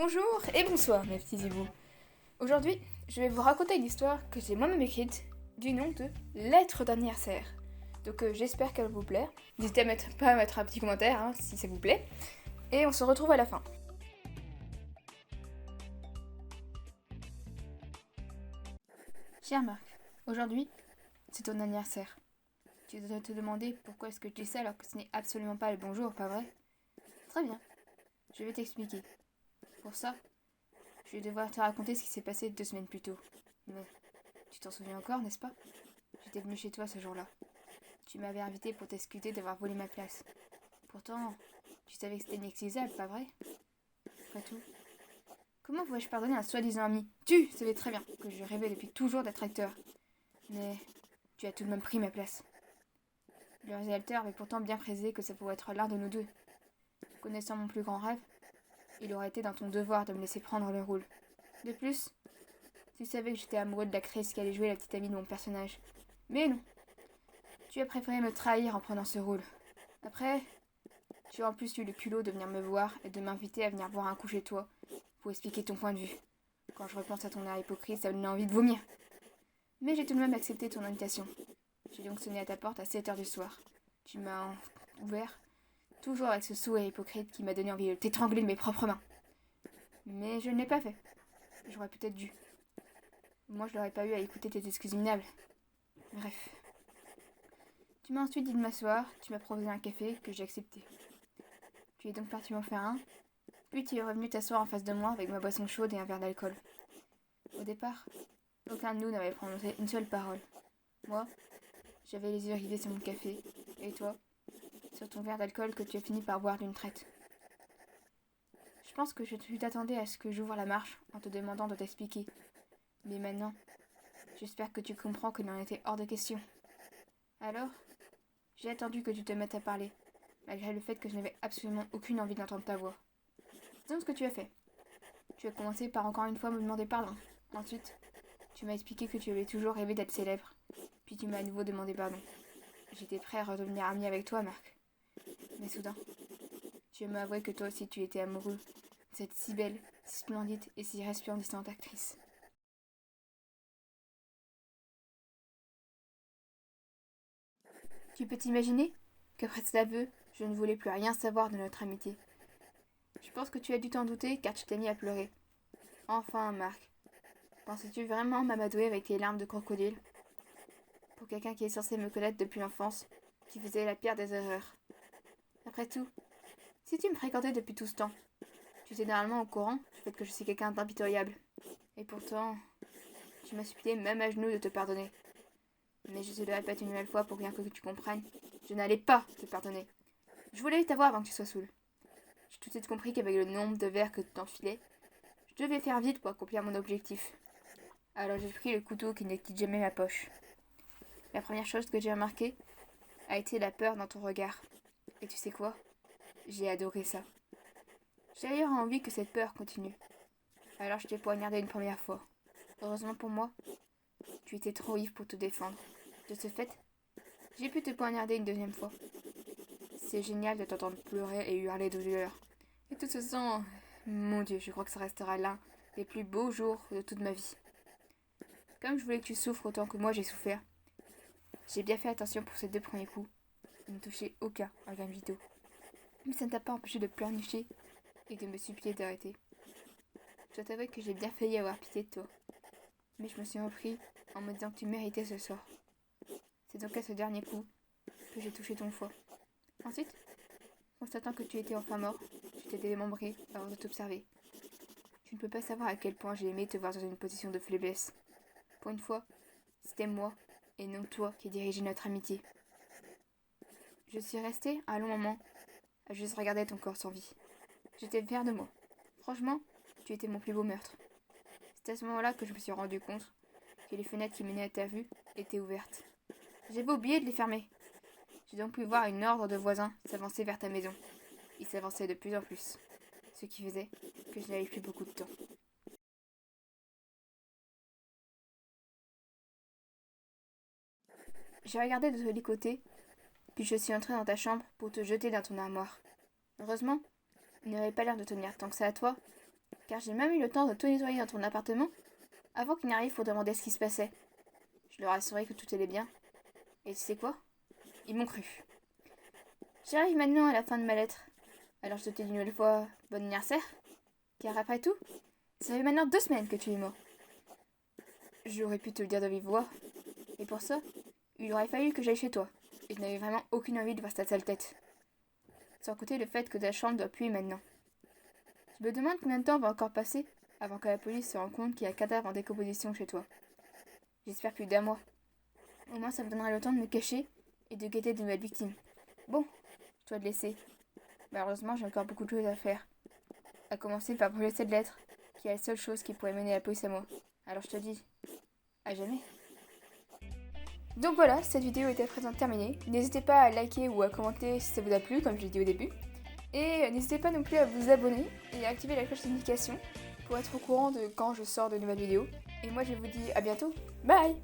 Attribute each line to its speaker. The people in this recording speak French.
Speaker 1: Bonjour et bonsoir mes petits hiboux. Aujourd'hui, je vais vous raconter une histoire que j'ai moi-même écrite du nom de Lettre d'anniversaire. Donc j'espère qu'elle vous plaît. N'hésitez pas à mettre un petit commentaire si ça vous plaît. Et on se retrouve à la fin. Cher Marc, aujourd'hui, c'est ton anniversaire. Tu dois te demander pourquoi est-ce que je dis ça alors que ce n'est absolument pas le bonjour, pas vrai? Très bien, je vais t'expliquer. Pour ça, je vais devoir te raconter ce qui s'est passé 2 semaines plus tôt. Mais tu t'en souviens encore, n'est-ce pas? J'étais venue chez toi ce jour-là. Tu m'avais invité pour t'excuser d'avoir volé ma place. Pourtant, tu savais que c'était inexcusable, pas vrai? Après tout, comment pouvais-je pardonner à un soi-disant ami? Tu savais très bien que je rêvais depuis toujours d'être acteur. Mais tu as tout de même pris ma place. Le réalisateur avait pourtant bien précisé que ça pourrait être l'un de nous deux. Connaissant mon plus grand rêve, il aurait été dans ton devoir de me laisser prendre le rôle. De plus, tu savais que j'étais amoureux de l'actrice qui allait jouer la petite amie de mon personnage. Mais non, tu as préféré me trahir en prenant ce rôle. Après, tu as en plus eu le culot de venir me voir et de m'inviter à venir boire un coup chez toi pour expliquer ton point de vue. Quand je repense à ton air hypocrite, ça me donne envie de vomir. Mais j'ai tout de même accepté ton invitation. J'ai donc sonné à ta porte à 7h du soir. Tu m'as ouvert, toujours avec ce sourire hypocrite qui m'a donné envie de t'étrangler de mes propres mains. Mais je ne l'ai pas fait. J'aurais peut-être dû. Moi, je n'aurais pas eu à écouter tes excuses minables. Bref. Tu m'as ensuite dit de m'asseoir, tu m'as proposé un café que j'ai accepté. Tu es donc parti m'en faire un, puis tu es revenu t'asseoir en face de moi avec ma boisson chaude et un verre d'alcool. Au départ, aucun de nous n'avait prononcé une seule parole. Moi, j'avais les yeux rivés sur mon café, et toi, sur ton verre d'alcool que tu as fini par boire d'une traite. Je pense que tu t'attendais à ce que j'ouvre la marche en te demandant de t'expliquer. Mais maintenant, j'espère que tu comprends qu'il en était hors de question. Alors, j'ai attendu que tu te mettes à parler, malgré le fait que je n'avais absolument aucune envie d'entendre ta voix. C'est donc ce que tu as fait. Tu as commencé par encore une fois me demander pardon. Ensuite, tu m'as expliqué que tu avais toujours rêvé d'être célèbre. Puis tu m'as à nouveau demandé pardon. J'étais prêt à redevenir ami avec toi, Marc. Mais soudain, tu m'as avoué que toi aussi tu étais amoureux de cette si belle, si splendide et si resplendissante actrice. Tu peux t'imaginer qu'après cet aveu, je ne voulais plus rien savoir de notre amitié. Je pense que tu as dû t'en douter car tu t'es mis à pleurer. Enfin, Marc, pensais-tu vraiment m'amadouer avec tes larmes de crocodile? Pour quelqu'un qui est censé me connaître depuis l'enfance, qui faisait la pire des erreurs. Après tout, si tu me fréquentais depuis tout ce temps, tu étais normalement au courant du fait que je suis quelqu'un d'impitoyable. Et pourtant, tu m'as supplié même à genoux de te pardonner. Mais je te le répète une nouvelle fois pour bien que tu comprennes, je n'allais pas te pardonner. Je voulais t'avoir avant que tu sois saoul. J'ai tout de suite compris qu'avec le nombre de verres que tu t'enfilais, je devais faire vite pour accomplir mon objectif. Alors j'ai pris le couteau qui ne quitte jamais ma poche. La première chose que j'ai remarquée a été la peur dans ton regard. Et tu sais quoi? J'ai adoré ça. J'ai d'ailleurs envie que cette peur continue. Alors je t'ai poignardé une première fois. Heureusement pour moi, tu étais trop ivre pour te défendre. De ce fait, j'ai pu te poignarder une deuxième fois. C'est génial de t'entendre pleurer et hurler de douleur. Et tout ce sang, mon Dieu, je crois que ça restera l'un des plus beaux jours de toute ma vie. Comme je voulais que tu souffres autant que moi j'ai souffert, j'ai bien fait attention pour ces 2 premiers coups. Je ne touchais aucun organe vitaux. Mais ça ne t'a pas empêché de pleurnicher et de me supplier d'arrêter. Je dois t'avouer que j'ai bien failli avoir pitié de toi. Mais je me suis repris en me disant que tu méritais ce sort. C'est donc à ce dernier coup que j'ai touché ton foie. Ensuite, constatant que tu étais enfin mort, je t'ai démembré avant de t'observer. Tu ne peux pas savoir à quel point j'ai aimé te voir dans une position de faiblesse. Pour une fois, c'était moi et non toi qui dirigeais notre amitié. Je suis restée un long moment à juste regarder ton corps sans vie. J'étais fière de moi. Franchement, tu étais mon plus beau meurtre. C'est à ce moment-là que je me suis rendu compte que les fenêtres qui menaient à ta vue étaient ouvertes. J'avais oublié de les fermer. J'ai donc pu voir une horde de voisins s'avancer vers ta maison. Ils s'avançaient de plus en plus, ce qui faisait que je n'avais plus beaucoup de temps. J'ai regardé de tous les côtés, puis je suis entrée dans ta chambre pour te jeter dans ton armoire. Heureusement, il n'avait pas l'air de tenir tant que ça à toi, car j'ai même eu le temps de tout nettoyer dans ton appartement avant qu'ils n'arrivent pour demander ce qui se passait. Je leur ai assuré que tout allait bien. Et tu sais quoi? Ils m'ont cru. J'arrive maintenant à la fin de ma lettre. Alors je te dis une nouvelle fois bon anniversaire, car après tout, ça fait maintenant 2 semaines que tu es mort. J'aurais pu te le dire de vive voix, et pour ça, il aurait fallu que j'aille chez toi, et je n'avais vraiment aucune envie de voir ta sale tête. Sans compter le fait que ta chambre doit puer maintenant. Je me demande combien de temps va encore passer avant que la police se rende compte qu'il y a un cadavre en décomposition chez toi. J'espère plus d'1 mois. Au moins ça me donnera le temps de me cacher et de guetter de nouvelles victimes. Bon, je dois te laisser. Malheureusement, j'ai encore beaucoup de choses à faire. À commencer par brûler cette lettre, qui est la seule chose qui pourrait mener la police à moi. Alors je te dis, à jamais. Donc voilà, cette vidéo est à présent terminée. N'hésitez pas à liker ou à commenter si ça vous a plu, comme je l'ai dit au début. Et n'hésitez pas non plus à vous abonner et à activer la cloche de notification pour être au courant de quand je sors de nouvelles vidéos. Et moi je vous dis à bientôt. Bye!